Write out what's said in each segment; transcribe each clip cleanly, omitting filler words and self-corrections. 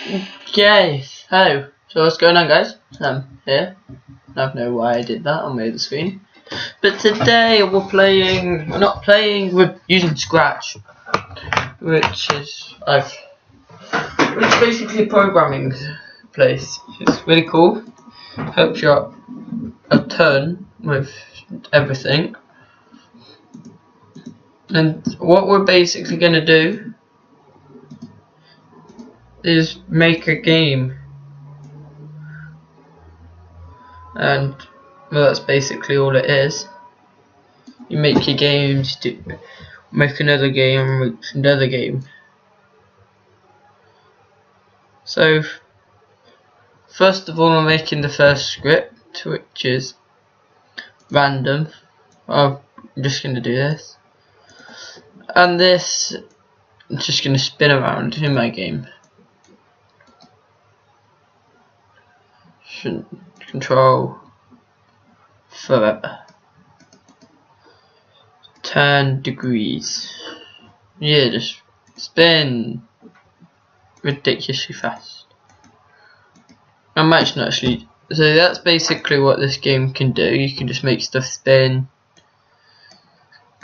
Okay, so what's going on, guys? I'm here. I don't know why I did that on my other screen. But today we're we're using Scratch, which is basically a programming place. It's really cool. Helps you out a ton with everything. And what we're basically gonna do is make a game. And well, that's basically all it is. You make your games, make another game, make another game. So first of all, I'm making the first script, which is random. I'm just going to do this, and this is just going to spin around in my game. Control forever. 10 degrees. Yeah, just spin ridiculously fast. I might not actually. So that's basically what this game can do. You can just make stuff spin.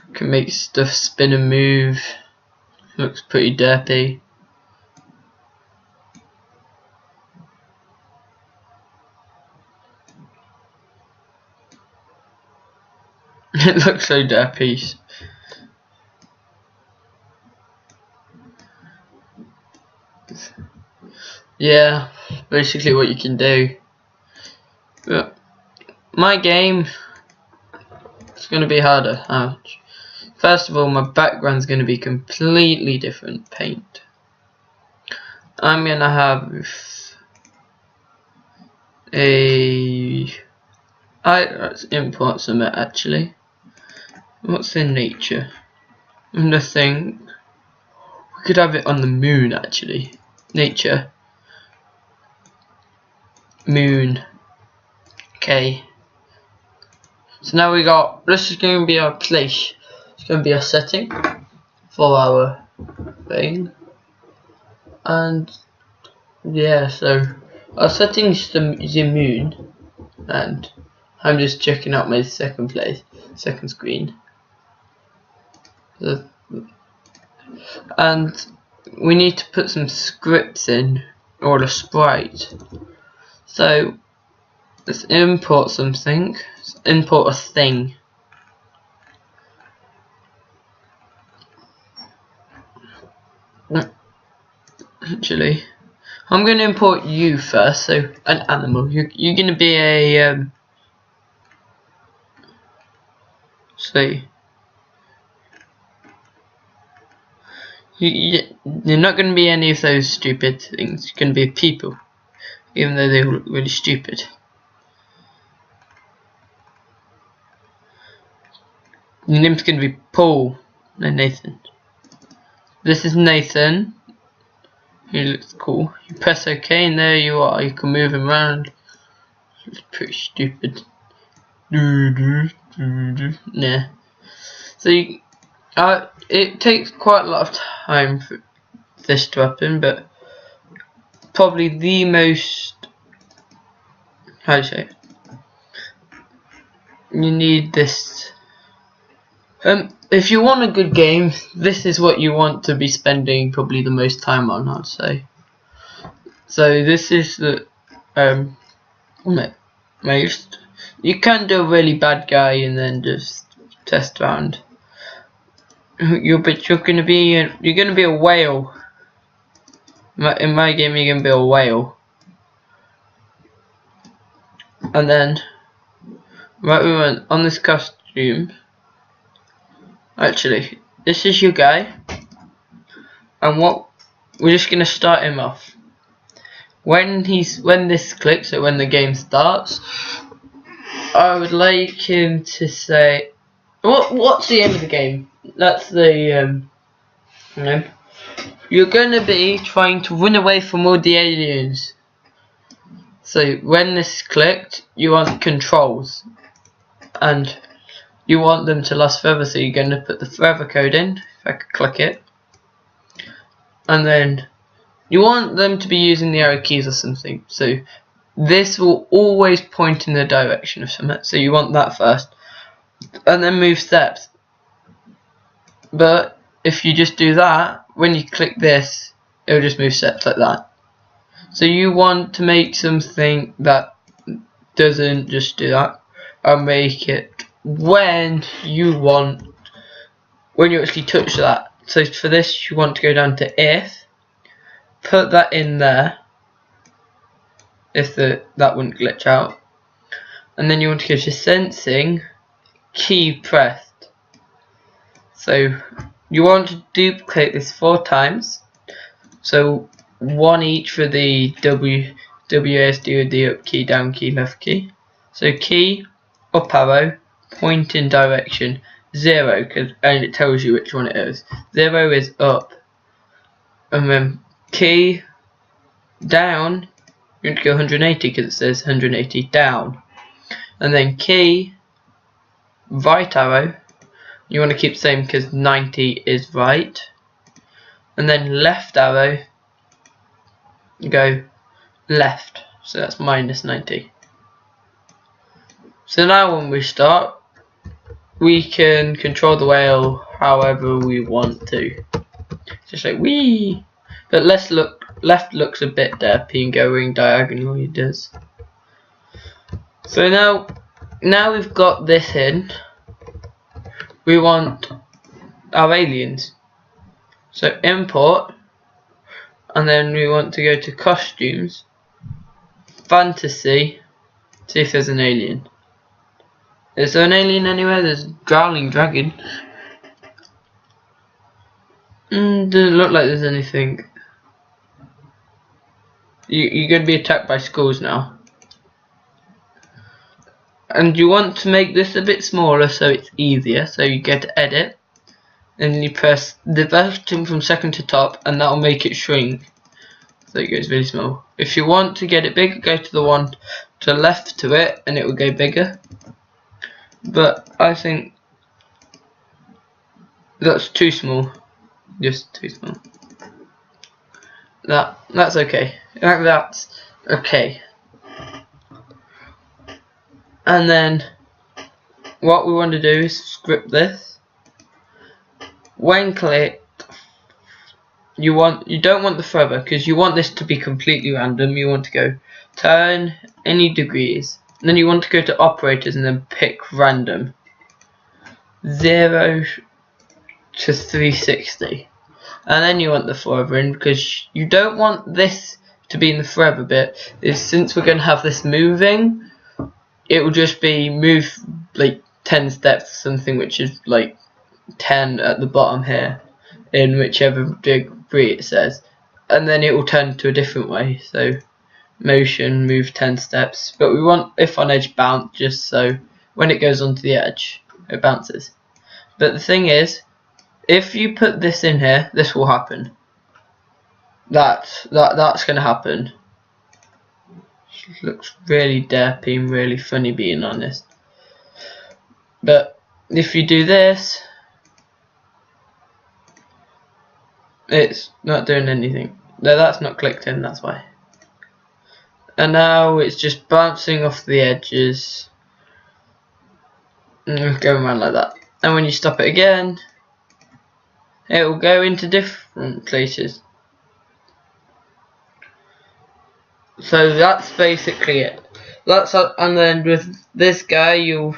You can make stuff spin and move. Looks pretty derpy. It looks so derpy. Yeah, basically what you can do. But my game is going to be harder. Ouch. First of all, my background's going to be completely different paint. I'm going to have let's import some actually. What's in nature? Nothing. We could have it on the moon actually. Nature. Moon. Okay. So now we got, this is going to be our place. It's going to be our setting for our thing. And yeah, so our setting is the moon. And I'm just checking out my second screen. And we need to put some scripts in, or a sprite. So let's import something. Let's import a thing. Actually, I'm going to import you first. So an animal. You're going to be a say. You're not going to be any of those stupid things. You're going to be people, even though they look really stupid. Your name's going to be Paul, no Nathan. This is Nathan. He looks cool. You press OK and there you are. You can move him around. It's pretty stupid. Nah. So it takes quite a lot of time for this to happen, but probably the most, how do you say it? You need this. If you want a good game, this is what you want to be spending probably the most time on, I'd say. So this is the most. You can do a really bad guy and then just test around. You're gonna be a whale. In my game, you're gonna be a whale. And then right, we went on this costume. Actually, this is your guy, and what we're just gonna start him off. When this clicks, so when the game starts, I would like him to say, what's the end of the game? That's the you're gonna be trying to run away from all the aliens. So when this is clicked, you want controls, and you want them to last forever, so you're going to put the forever code in. If I could click it, and then you want them to be using the arrow keys or something. So this will always point in the direction of something. So you want that first, and then move steps. But if you just do that, when you click this, it will just move steps like that. So you want to make something that doesn't just do that, and make it when you actually touch that. So for this, you want to go down to if, put that in there, if that wouldn't glitch out, and then you want to go to sensing, key pressed. So you want to duplicate this 4 times, so 1 each for the WASD with the up key, down key, left key. So key, up arrow, point in direction, 0, and it tells you which one it is. 0 is up, and then key, down, you want to go 180 because it says 180 down, and then key, right arrow, you want to keep the same because 90 is right, and then left arrow, go left, so that's minus 90. So now when we start, we can control the whale however we want to, just like wee. But left looks a bit derpy, and going diagonally does. So now we've got this in, we want our aliens. So import, and then we want to go to costumes, fantasy, see if there's an alien. Is there an alien anywhere? There's a growling dragon. Doesn't look like there's anything. You're going to be attacked by skulls now. And you want to make this a bit smaller so it's easier. So you go to edit, and you press the button from second to top, and that will make it shrink. So it goes really small. If you want to get it bigger, go to the one to the left to it, and it will go bigger. But I think that's too small. Just too small. That's okay. That's okay. And then what we want to do is script this. When clicked, you don't want the forever, because you want this to be completely random. You want to go turn any degrees, and then you want to go to operators and then pick random, 0 to 360, and then you want the forever in, because you don't want this to be in the forever bit. Since we're going to have this moving, it will just be move like 10 steps, something which is like 10 at the bottom here, in whichever degree it says, and then it will turn to a different way. So motion, move 10 steps, but we want if on edge bounce, just so when it goes onto the edge it bounces. But the thing is, if you put this in here, this will happen. That's going to happen. It looks really derpy and really funny, being honest. But if you do this, it's not doing anything. No, that's not clicked in, that's why. And now it's just bouncing off the edges and going around like that. And when you stop it again, it will go into different places. So that's basically it. And then with this guy, you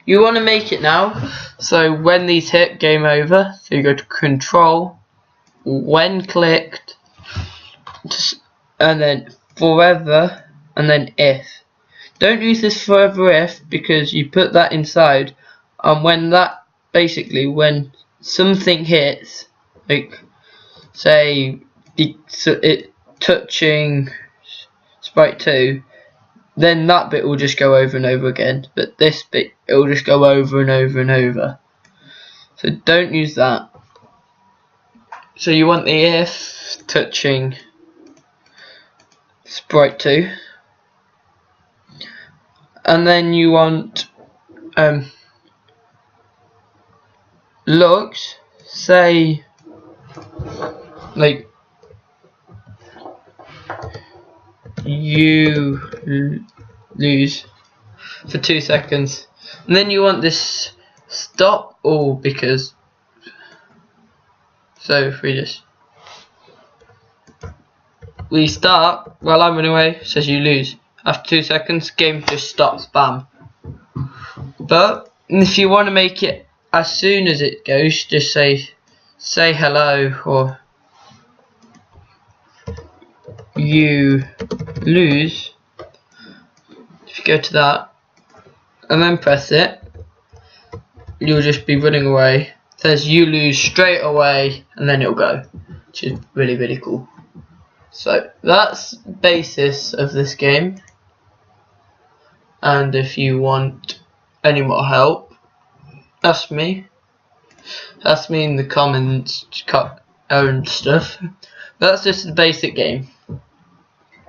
want to make it now. So when these hit, game over. So you go to control, when clicked, and then forever, and then if. Don't use this forever if, because you put that inside, and when something hits, like say it touching sprite 2, then that bit will just go over and over again, but this bit, it will just go over and over and over. So don't use that. So you want the if touching sprite 2, and then you want looks, say like you lose for 2 seconds, and then you want this stop all, because so if we start while I'm running away, it says you lose. After 2 seconds, game just stops, bam. But if you want to make it as soon as it goes, just say hello, or you lose. If you go to that and then press it, you'll just be running away. It says you lose straight away, and then it'll go, which is really cool. So that's the basis of this game, and if you want any more help, ask me in the comments and stuff. But that's just the basic game.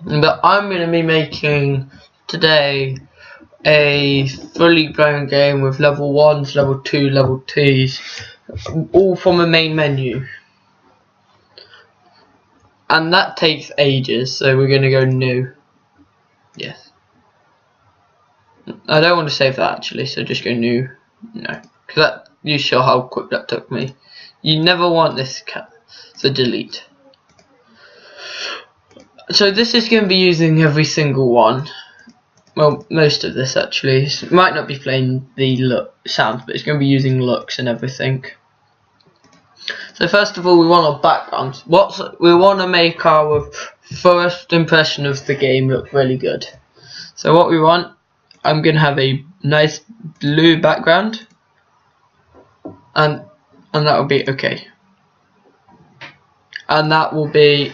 But I'm going to be making today a fully grown game with level 1s, level 2, level 2s, all from a main menu. And that takes ages, so we're going to go new. Yes. I don't want to save that actually, so just go new. No, because that, you saw how quick that took me. You never want this so delete. So this is going to be using every single one. Well, most of this actually. It might not be playing the sounds, but it's going to be using looks and everything. So first of all, we want our backgrounds. We want to make our first impression of the game look really good. So what we want, I'm going to have a nice blue background, and that will be okay. And that will be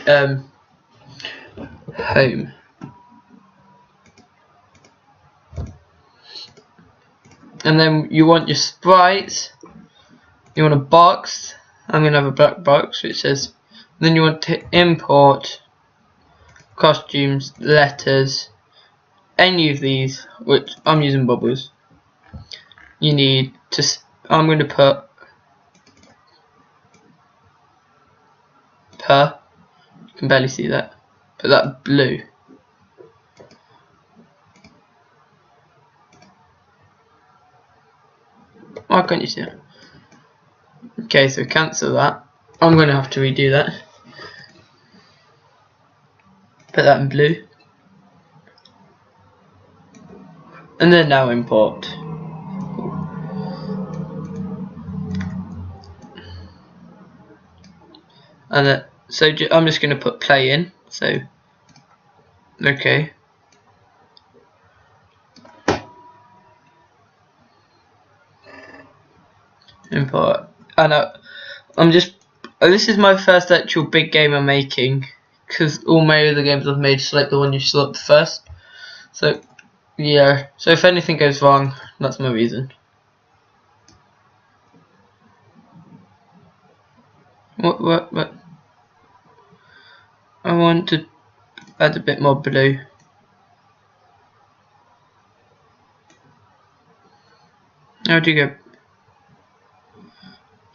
home. And then you want your sprites. You want a box. I'm going to have a black box which says. Then you want to import costumes, letters, any of these, which I'm using bubbles. You need to. I'm going to put per. You can barely see that. Put that blue. Why can't you see it? Okay, so cancel that. I'm going to have to redo that. Put that in blue. And then now import. And so I'm just going to put play in. So, okay. Import. And this is my first actual big game I'm making, because all my other games I've made is like the one you selected first. So yeah, so if anything goes wrong, that's my reason. What? I want to add a bit more blue. How do you go?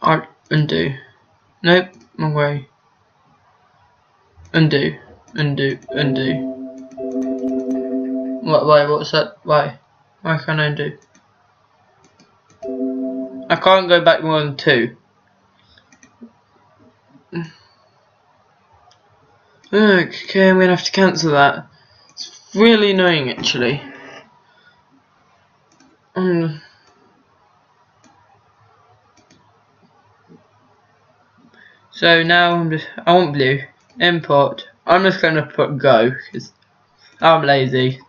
Alt undo. Nope, wrong way. Undo. Why? What's that? Why? Why can't I undo? I can't go back more than 2. Okay, I'm gonna have to cancel that. It's really annoying actually. So now I want blue. Import. I'm just gonna put go because I'm lazy.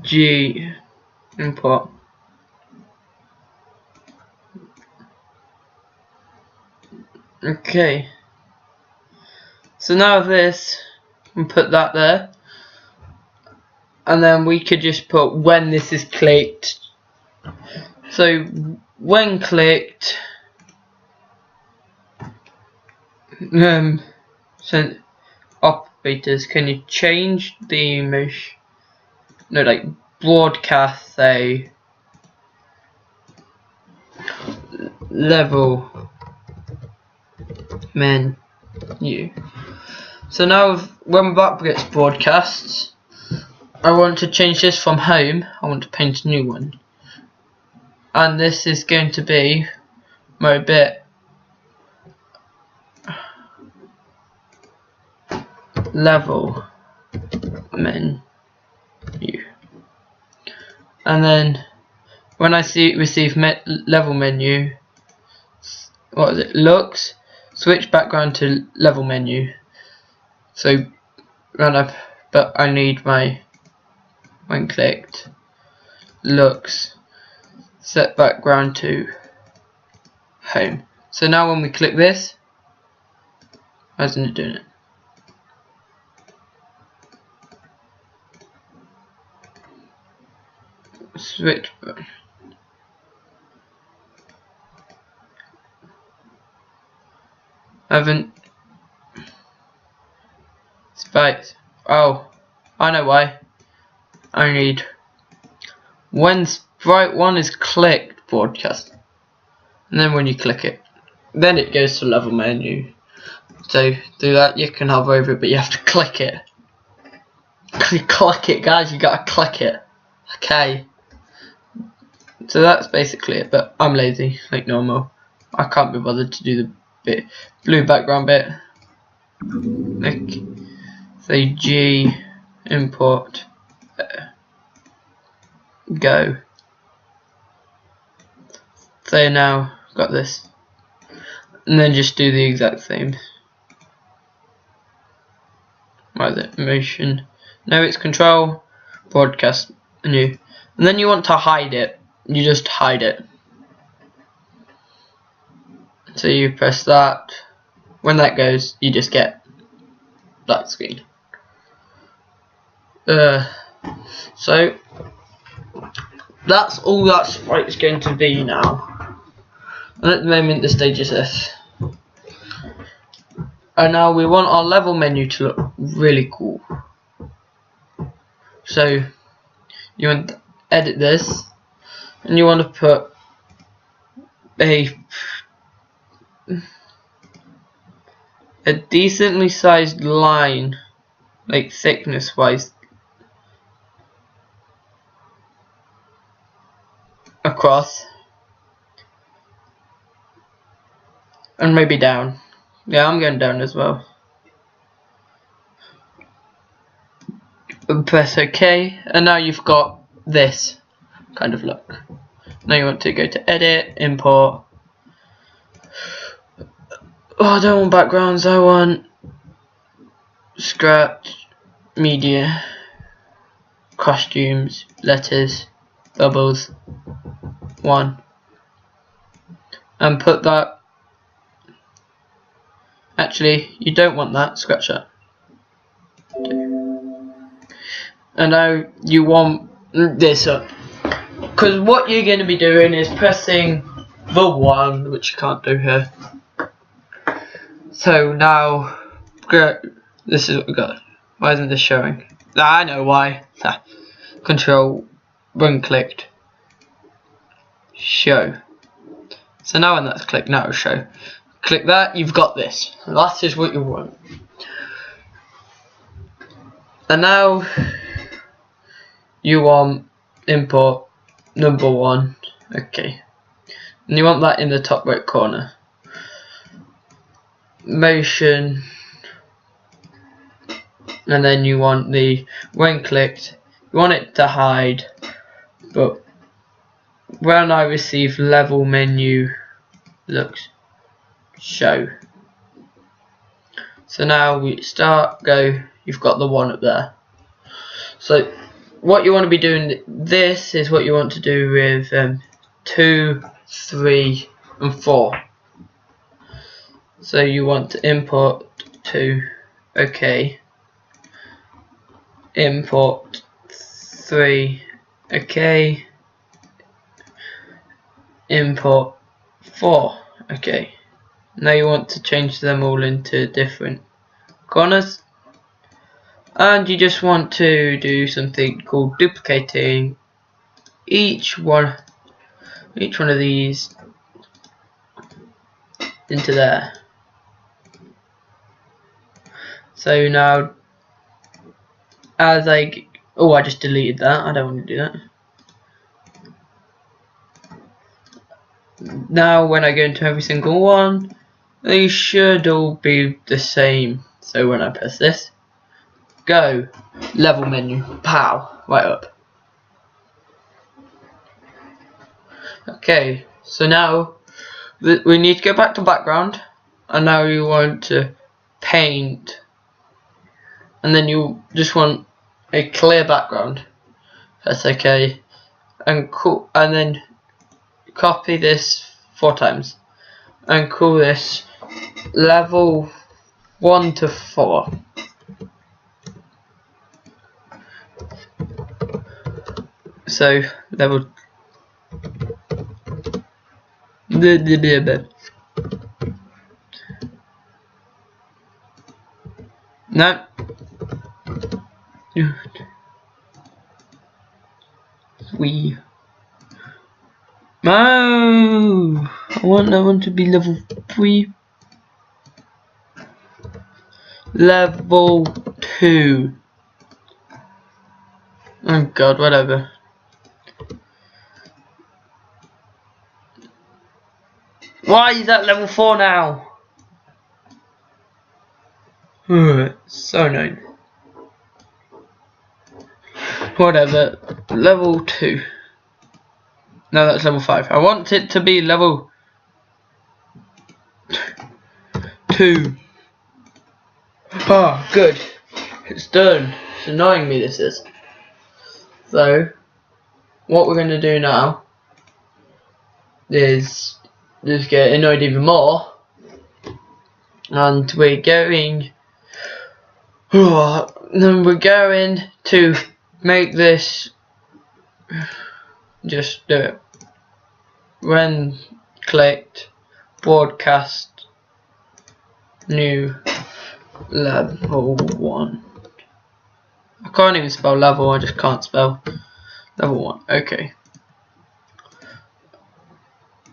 G import. Okay. So now this, and put that there, and then we could just put when this is clicked. So when clicked, so operators, can you change the image? No, like broadcast, say level menu. So now when that gets broadcast, I want to change this from home. I want to paint a new one, and this is going to be my bit level menu. And then when I receive level menu, what is it? Looks, switch background to level menu. So run up, but I need my when clicked looks, set background to home. So now when we click this, why isn't it doing it? Switch. Haven't. Right. Oh, I know why. I need when Sprite 1 is clicked broadcast, and then when you click it, then it goes to level menu. So do that. You can hover over it, but you have to click it. Click it, guys. You gotta click it. Okay. So that's basically it. But I'm lazy, like normal. I can't be bothered to do the blue background bit. Like, say G import go. So now got this, and then just do the exact same. Why is it motion? No, it's control broadcast new, and then you want to hide it. You just hide it. So you press that. When that goes, you just get black screen. So that's all that Sprite is going to be now. And at the moment the stage is this. And now we want our level menu to look really cool. So you want to edit this, and you want to put a decently sized line, like thickness wise, across, and maybe down. Yeah, I'm going down as well. And press OK, and now you've got this kind of look. Now you want to go to edit, import. Oh, I don't want backgrounds, I want scratch, media, costumes, letters, bubbles, 1. And put that. Actually, you don't want that, scratch that. And now you want this up, because what you're going to be doing is pressing the 1, which you can't do here. So now this is what we got. Why isn't this showing? I know why. Control when clicked show. So now when that's clicked, now it'll show. Click that, you've got this. That is what you want. And now you want import number 1. Okay. And you want that in the top right corner. Motion. And then you want the when clicked, you want it to hide, but when I receive level menu looks show. So now we start go, you've got the 1 up there. So what you want to be doing, this is what you want to do with 2, 3 and 4. So you want to import 2, okay, import 3, okay, import 4, okay. Now you want to change them all into different corners, and you just want to do something called duplicating each one of these into there. So now, as I just deleted that. I don't want to do that. Now when I go into every single one, they should all be the same. So when I press this, go, level menu, pow, right up. Okay, so now we need to go back to background, and now you want to paint, and then you just want a clear background. That's okay, and then copy this 4 times and call this level 1 to 4. So level no. No, I want to be level 3. Level 2. Oh god, whatever. Why is that level 4 now? So annoying. Whatever. Level 2. No, that's level 5. I want it to be level 2. Ah, good. It's done. It's annoying me, this is. So, what we're going to do now is just get annoyed even more. And we're going to make this, just do it. When clicked, broadcast, new, level 1. I can't even spell level, I just can't spell level 1. Okay.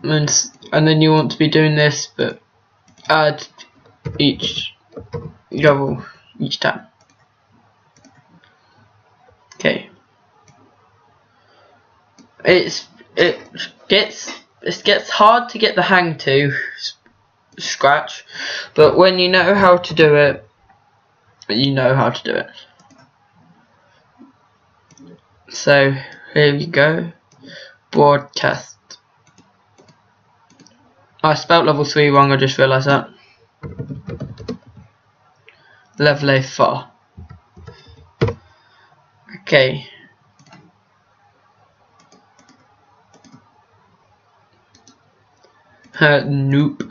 And then you want to be doing this, but add each level each time. Okay. It gets hard to get the hang to Scratch, but when you know how to do it, you know how to do it. So here we go. Broadcast. I spelt level 3 wrong, I just realised that. Level 4. Okay. Nope.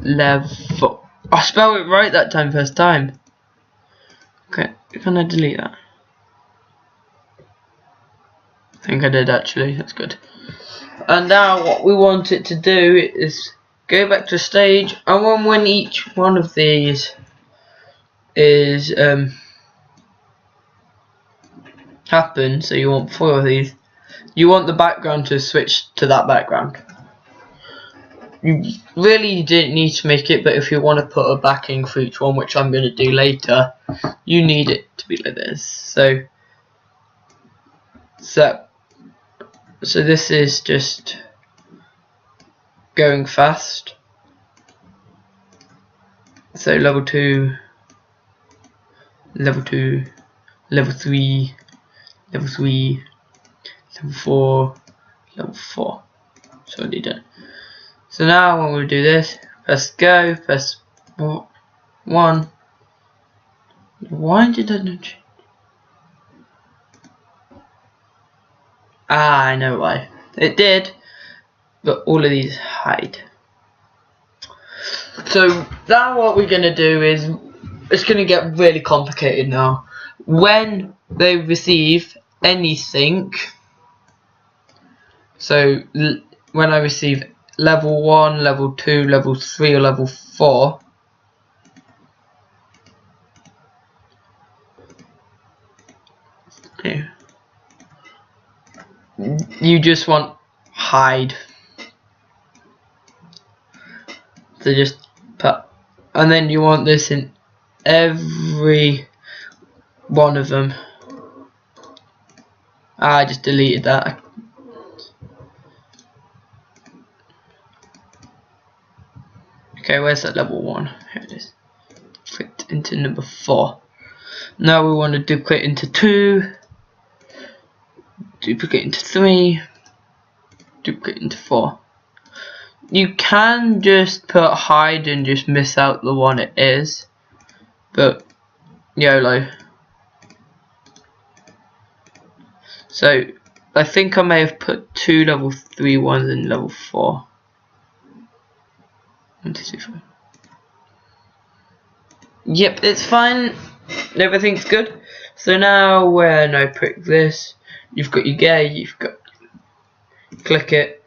Level. I spelled it right that time, first time. Okay, can I delete that? I think I did actually, that's good. And now what we want it to do is go back to stage, and when each one of these is happen, so you want 4 of these, you want the background to switch to that background. You really didn't need to make it, but if you want to put a backing for each one, which I'm going to do later, you need it to be like this. So this is just going fast. So level 2, level 2, level 3, level 3, level 4, level 4. It's already done. So now when we do this, press go, press 1. Why did I not change? Ah, I know why. It did, but all of these hide. So now what we're gonna do is, it's gonna get really complicated now. When they receive anything, so when I receive level 1, level 2, level 3 or level 4, okay, you just want hide. So just put, and then you want this in every one of them. I just deleted that. Okay, where's that level 1? Here it is. Clicked into number 4. Now we want to duplicate into 2, duplicate into 3, duplicate into 4. You can just put hide and just miss out the one it is, but YOLO. So I think I may have put 2 level 3 ones in level 4. 1, 2, 3, 4. Yep, it's fine. Everything's good. So now when I pick this, you've got your gay, you've got, click it,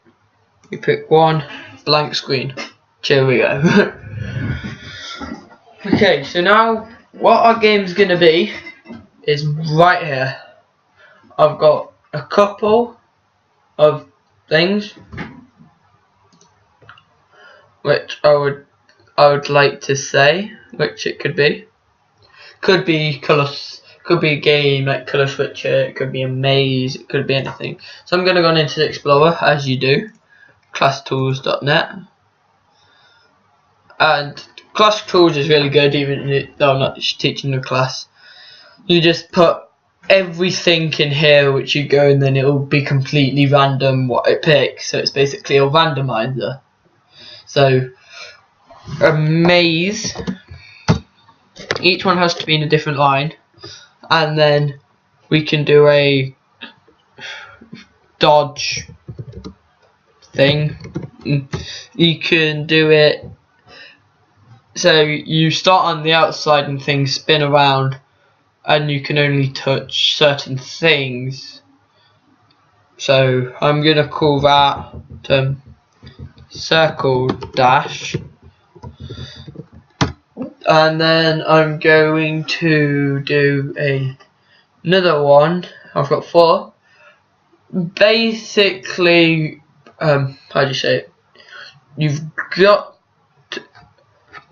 you pick 1, blank screen. Here we go. Okay, so now what our game's gonna be is right here. I've got a couple of things which I would like to say, which it could be. Could be colours, could be a game like Colour Switcher, it could be a maze, it could be anything. So I'm gonna go into the Explorer as you do, classtools.net. And Class Tools is really good, even though I'm not teaching the class. You just put everything in here which you go, and then it will be completely random what it picks. So it's basically a randomizer. So a maze, each one has to be in a different line, and then we can do a dodge thing. You can do it so you start on the outside and things spin around, and you can only touch certain things. So I'm gonna call that circle dash, and then I'm going to do another one. I've got 4. Basically, how do you say it? You've got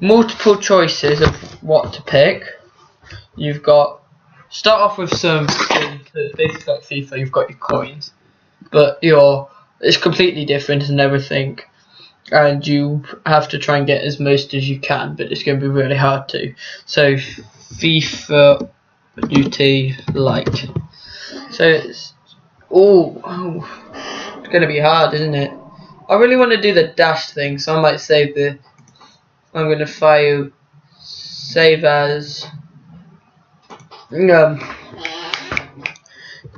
multiple choices of what to pick. You've got, start off with some, basically like FIFA, you've got your coins, but it's completely different and everything, and you have to try and get as most as you can, but it's going to be really hard to. So FIFA Duty Light. So it's it's going to be hard, isn't it? I really want to do the dash thing, so I might save I'm going to file save as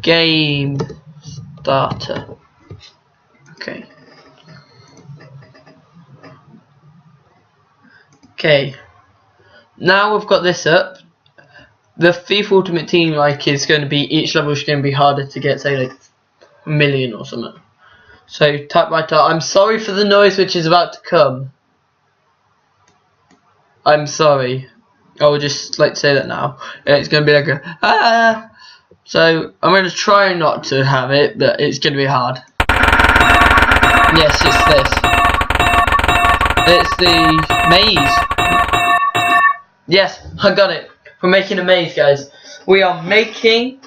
game starter. Okay. Okay. Now we've got this up. The FIFA Ultimate Team is going to be, each level is going to be harder to get, say like 1 million or something. So type right out. I'm sorry for the noise which is about to come. I'm sorry. I would just like to say that now. It's going to be like a ah. So I'm going to try not to have it, but it's going to be hard. Yes, it's this. It's the maze. Yes, I got it. We're making a maze, guys. We are making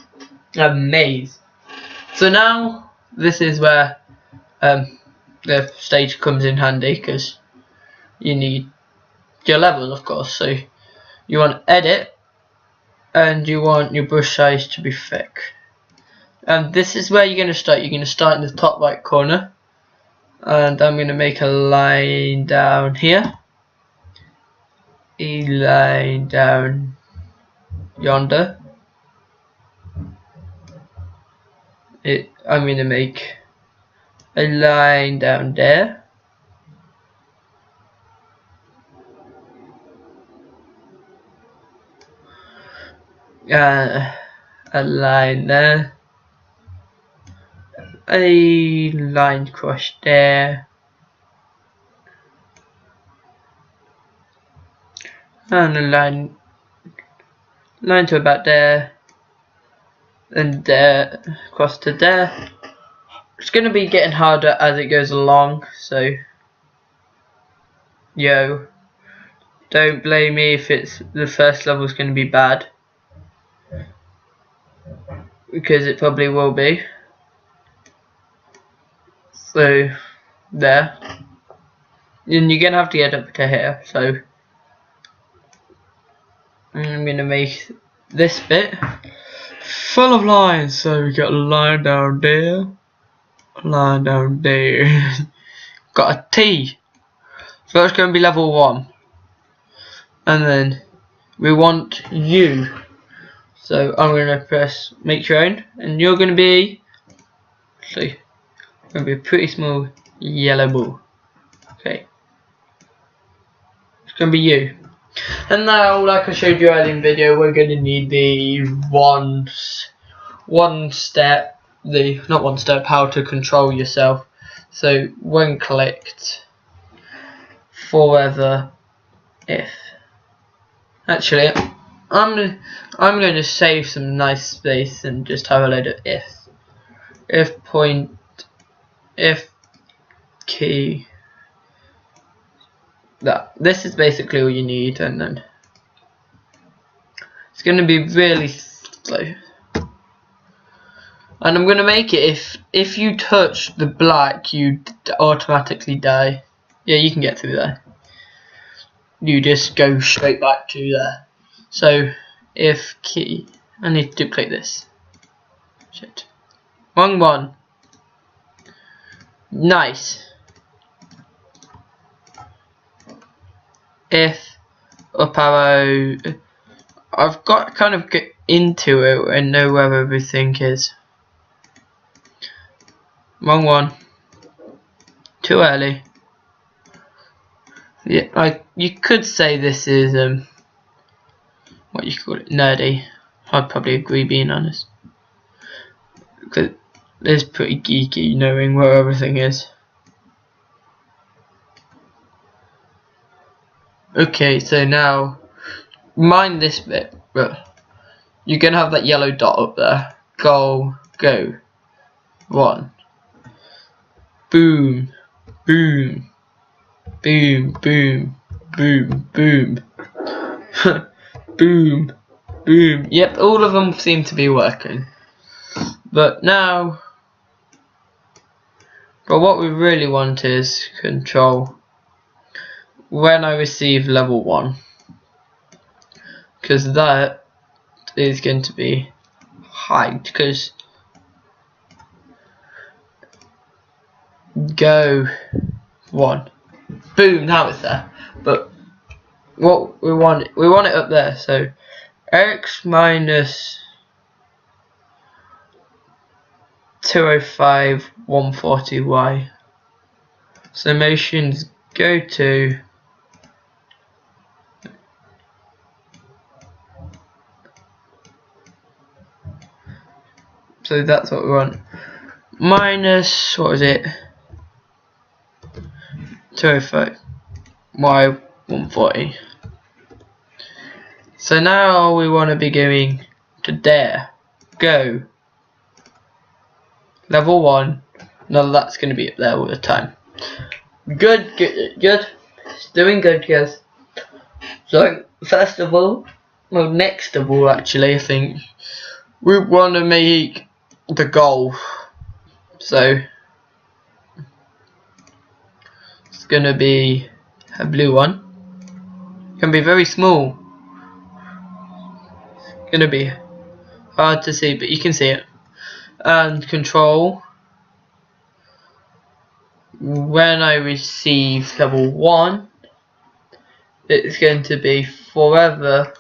a maze. So now this is where the stage comes in handy, because you need your level, of course. So you want edit, and you want your brush size to be thick. And this is where you're going to start. You're going to start in the top right corner, and I'm going to make a line down here, a line down yonder. I'm going to make a line down there. A line there. A line across there. And a line to about there. And there, across to there. It's going to be getting harder as it goes along, so Don't blame me if it's the first level is going to be bad, because it probably will be. So there, and you're gonna have to get up to here. So I'm gonna make this bit full of lines. So we got a line down there, a line down there. Got a T. So that's gonna be level 1, and then we want U. So I'm gonna press make your own, and you're gonna be gonna be a pretty small yellow ball. Okay, it's gonna be you. And now, like I showed you earlier in the video, we're gonna need the not one step, how to control yourself. So when clicked, forever if. Actually, I'm going to save some nice space and just have a load of ifs. If point, if key. This is basically all you need, and then it's going to be really slow. And I'm going to make it if you touch the black, you automatically die. Yeah, you can get through there. You just go straight back to there. So if key, I need to duplicate this. Shit. Wrong one. Nice. If up arrow, I've got to kind of get into it and know where everything is. Wrong one. Too early. Yeah, you could say this is what you call it, nerdy. I'd probably agree, being honest, because it's pretty geeky knowing where everything is. Okay, so now mind this bit, but you're gonna have that yellow dot up there. Go. 1. Boom, boom, boom, boom, boom, boom, boom, boom. Yep, all of them seem to be working. But now, what we really want is control when I receive level 1, because that is going to be hide, because go 1, boom, now it's there. But what we want it up there. So x minus 205 140y. So motions go to so that's what we want. Minus, what is it? 205 y 140. So now we want to be going to there. Go. Level 1. Now that's going to be up there all the time. Good. It's doing good, guys. So first of all, well, next of all, actually, I think we want to make the goal. So it's going to be a blue one. It can be very small. It's going to be hard to see, but you can see it. And control when I receive level 1, it's going to be forever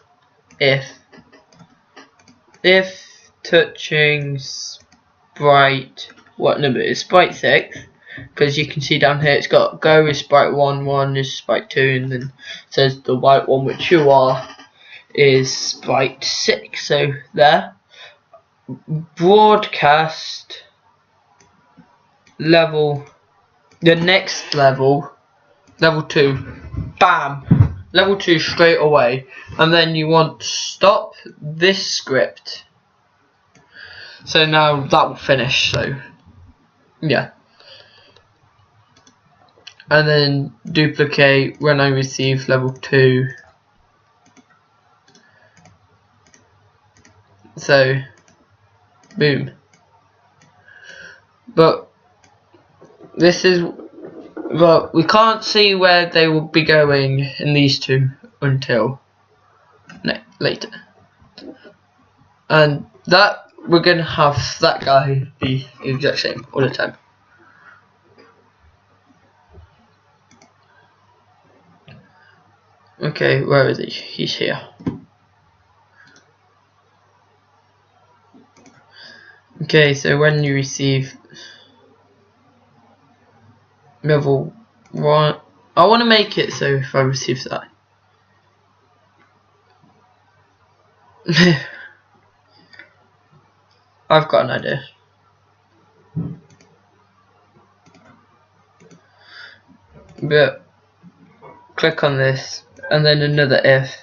if touching sprite, what number is sprite 6, because you can see down here it's got go is sprite 1, 1 is sprite 2, and then it says the white one, which you are, is sprite 6. So there. Broadcast level, the next level, level 2, bam, level 2 straight away. And then you want to stop this script. So now that will finish. So yeah, and then duplicate when I receive level 2. So, boom. But this is, well, we can't see where they will be going in these two until later. And that we're gonna have that guy be the exact same all the time. Okay, where is he? He's here. Okay, so when you receive level 1, I want to make it so if I receive that. I've got an idea. But click on this and then another if.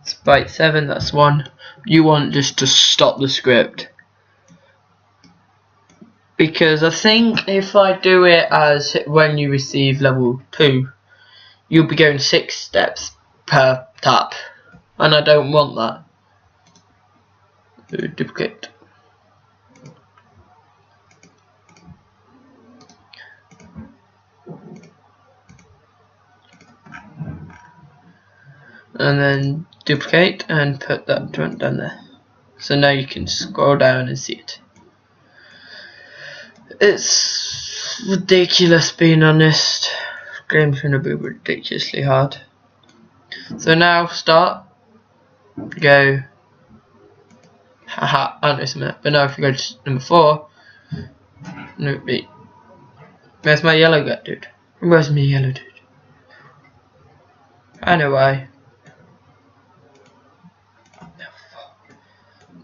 It's byte 7, that's 1. You want just to stop the script. Because I think if I do it as when you receive level 2, you'll be going 6 steps per tap. And I don't want that. Duplicate. And then duplicate and put that down there. So now you can scroll down and see it. It's ridiculous, being honest. Game's gonna be ridiculously hard. So now start. Go. Haha, I know something. But now if you go to number 4, no, wait. Where's my yellow guy, dude? Where's my yellow dude? I know why.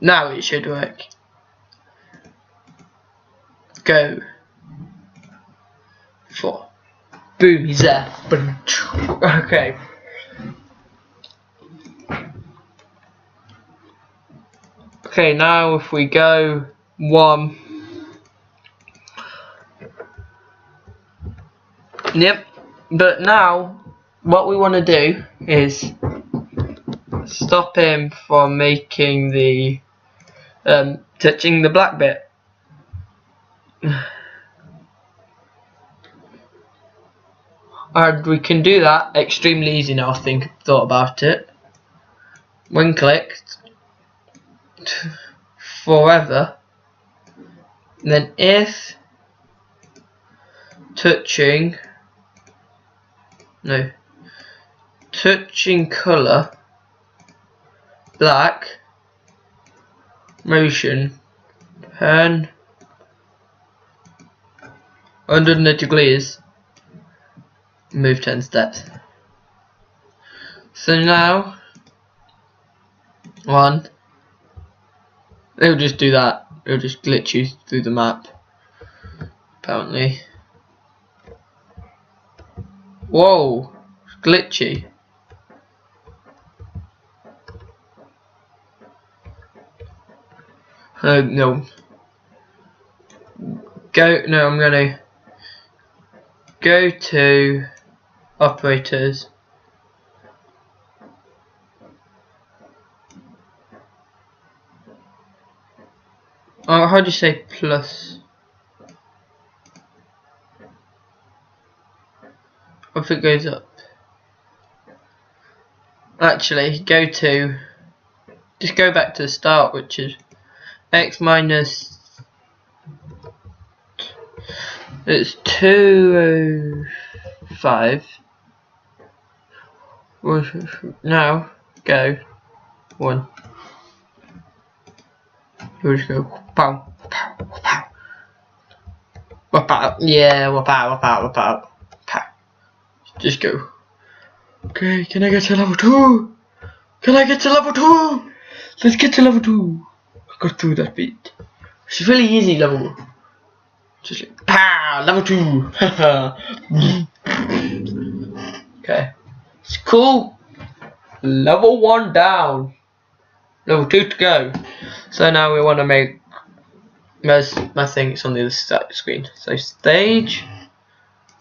Now it should work. Go. 4. Boom, he's there. Okay. Okay, now if we go 1. Yep. But now what we want to do is stop him from making the touching the black bit. And we can do that extremely easy now. I think I've thought about it. When clicked, forever. And then if touching color black motion turn 180 degrees, move 10 steps. So now 1, it'll just do that, it'll just glitch you through the map apparently. Whoa, it's glitchy. No. I'm gonna go to operators. Oh, how do you say plus? If it goes up. Actually, just go back to the start, which is x minus, it's 205. Now go 1. We'll just go pow, pow, pow. Whop out. Yeah, whop out, whop out, whop out. Pow. Just go. Okay, can I get to level 2? Can I get to level 2? Let's get to level 2. I got through that bit. It's really easy level. Just like pow, level 2. Okay. It's cool. Level 1 down. Level 2 to go. So now we want to make my thing. It's on the other side of the screen. So stage,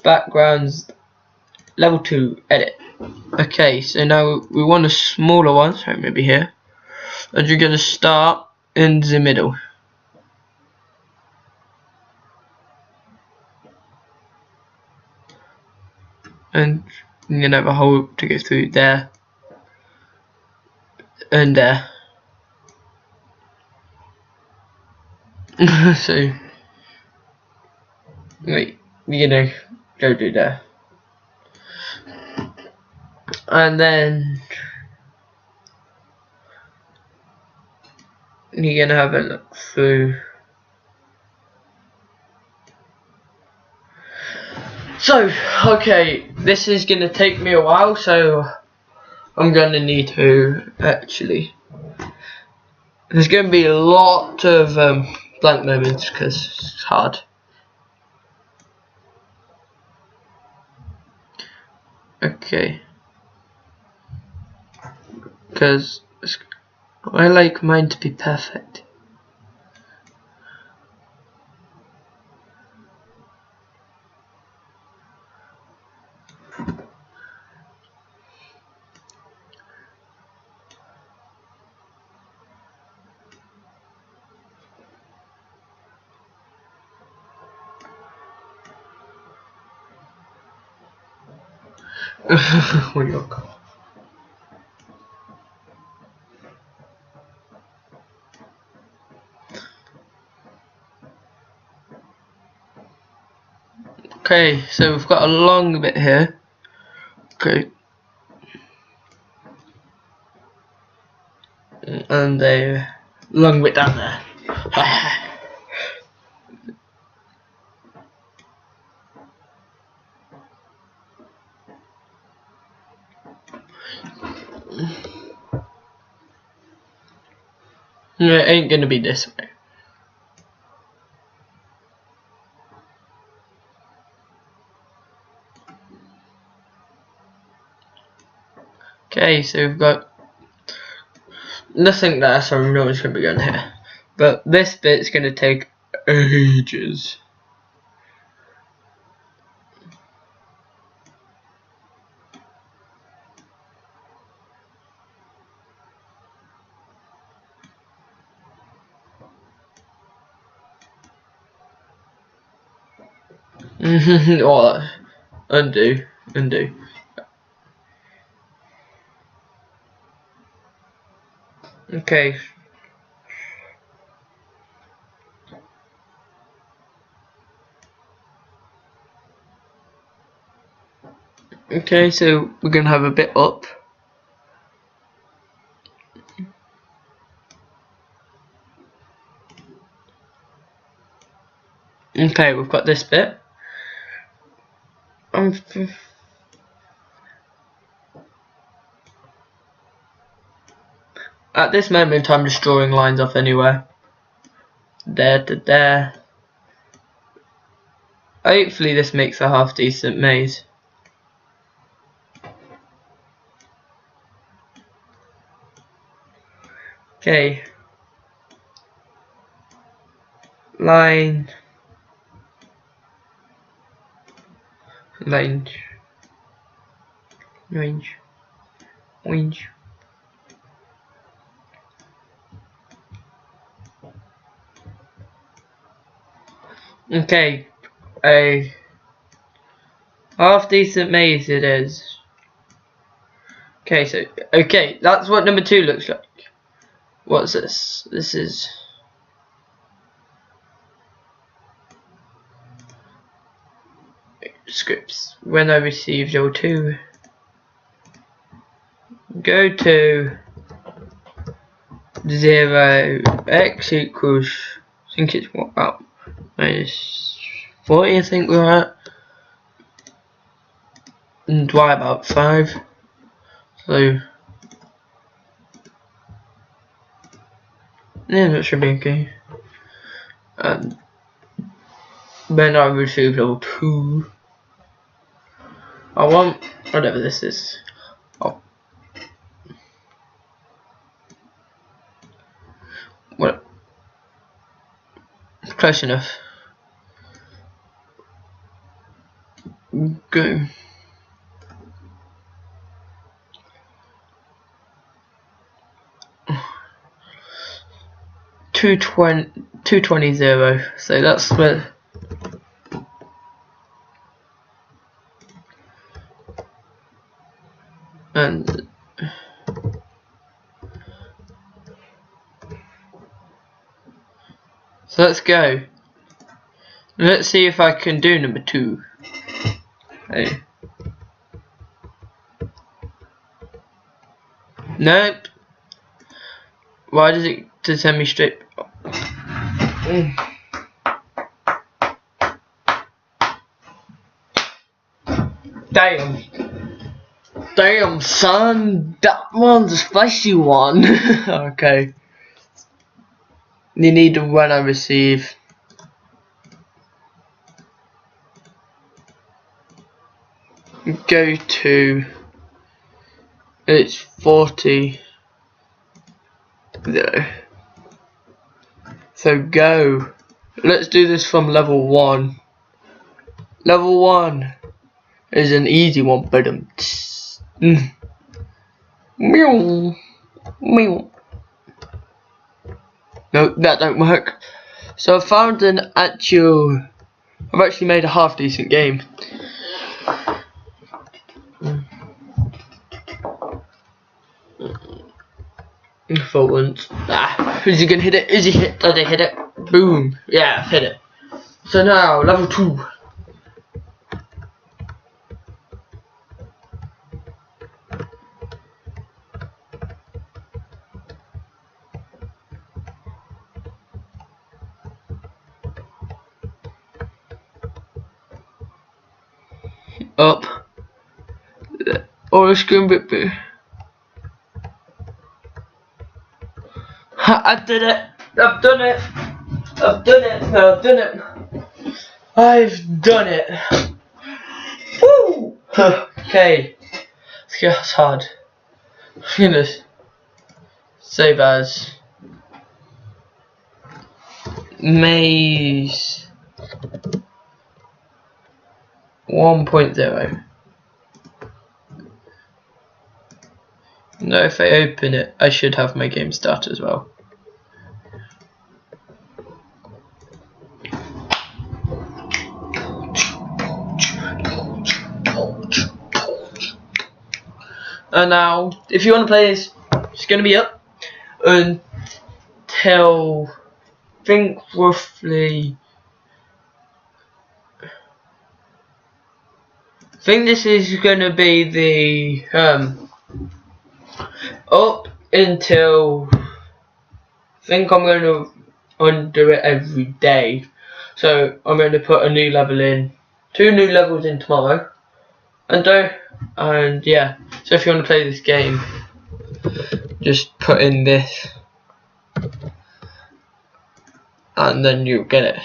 backgrounds, level 2 edit. Okay, so now we want a smaller one, so maybe here, and you're gonna start in the middle. And you're gonna have a hole to go through there and there. So wait, you're gonna go do there, and then you're gonna have a look through. So okay, this is gonna take me a while, so I'm gonna need to actually. There's gonna be a lot of blank moments because it's hard. Okay, because I like mine to be perfect. Oh my god. Okay, so we've got a long bit here. Okay. And a long bit down there. No, it ain't gonna be this way. Okay, so we've got nothing there, so we know it's gonna be going here. But this bit's gonna take ages. Oh, undo. Okay. Okay, so we're gonna have a bit up. Okay, we've got this bit. At this moment, I'm just drawing lines off anywhere. There to there. Hopefully, this makes a half decent maze. Okay. Line. Range. Okay, a half decent maze it is. Okay, so that's what number 2 looks like. What's this? This is scripts. When I receive your 2, go to 0 x equals, I think it's what, about minus 40, I think we're at, and y about 5. So yeah, that should be okay. And when I receive level 2, I want whatever this is. Oh, what? Close enough. Go. 220, so that's where. And so let's go. Let's see if I can do number 2. Hey. Nope. Why does it send me straight? Damn son, that one's a spicy one. Okay. You need to when I receive. Go to. It's 40. There. So go. Let's do this from level 1. Level 1 is an easy one, but meow, meow. No, that don't work. So I found an actual. I've actually made a half decent game. For once. Is he gonna hit it? Is he hit? Did he hit it? Boom. Yeah, I've hit it. So now, level 2. Up. Oh, it's gonna be. I did it! I've done it! I've done it! I've done it! I've done it! Woo! Okay. That's hard. Goodness. Save as Maze 1.0. No, if I open it, I should have my game start as well. And now, if you want to play this, it's going to be up until, I think roughly, I think this is going to be the, up until, I think I'm going to undo it every day. So I'm going to put a new level in, 2 new levels in tomorrow, and yeah. So if you want to play this game, just put in this, and then you'll get it.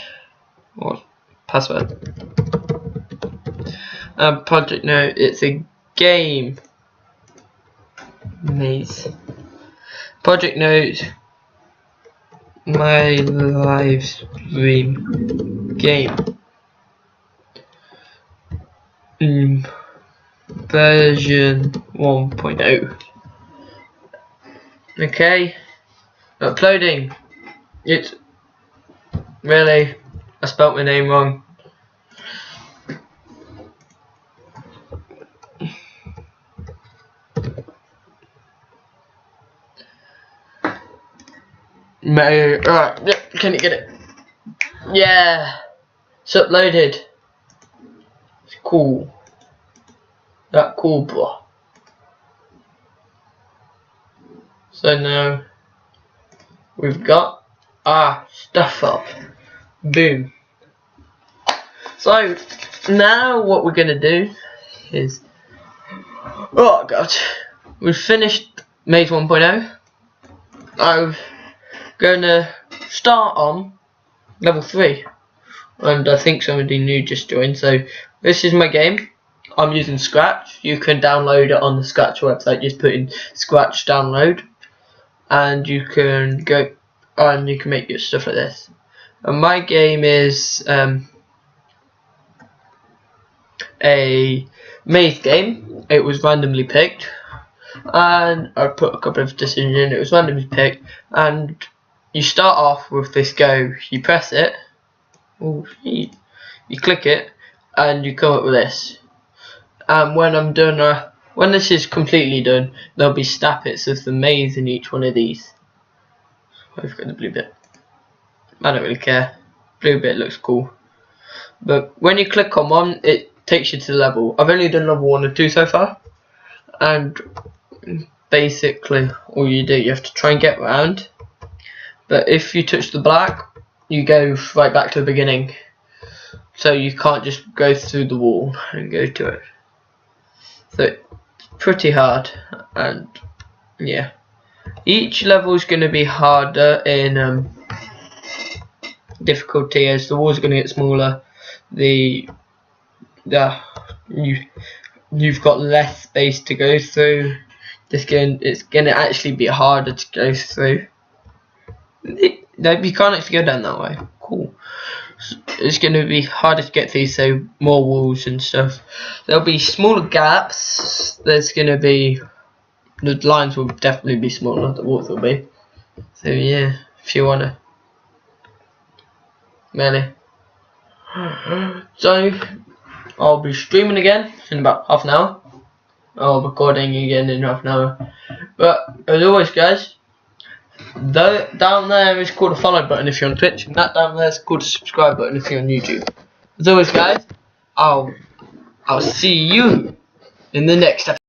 Or password. Project Note. It's a game. Maze. Project Note. My live stream game. Version 1.0. Okay. Uploading. It's really, I spelt my name wrong. Alright, yep, can you get it? Yeah, it's uploaded. It's cool. That cool, bro. So now we've got our stuff up. Boom. So now what we're gonna do is, oh god, we've finished Maze 1.0. I'm gonna start on level 3, and I think somebody new just joined. So this is my game. I'm using Scratch. You can download it on the Scratch website. Just put in Scratch download, and you can go and you can make your stuff like this. And my game is a maze game. It was randomly picked, and I put a couple of decisions in. It was randomly picked, and you start off with this go. You press it. Oh, you click it, and you come up with this. And when I'm done, when this is completely done, there'll be snippets of the maze in each one of these. I've got the blue bit. I don't really care. Blue bit looks cool. But when you click on one, it takes you to the level. I've only done level 1 and 2 so far. And basically, all you do, you have to try and get around. But if you touch the black, you go right back to the beginning. So you can't just go through the wall and go to it. So it's pretty hard. And yeah. Each level is going to be harder in difficulty as the walls are going to get smaller. You've got less space to go through. It's going to actually be harder to go through. You can't actually go down that way. Cool. It's going to be harder to get through, so more walls and stuff. There'll be smaller gaps. There's going to be, the lines will definitely be smaller. The walls will be. So yeah, if you wanna, really. So I'll be streaming again in about half an hour. Or recording again in half an hour. But as always, guys, down there is called a follow button if you're on Twitch, and that down there is called a subscribe button if you're on YouTube. As always, guys, I'll see you in the next episode.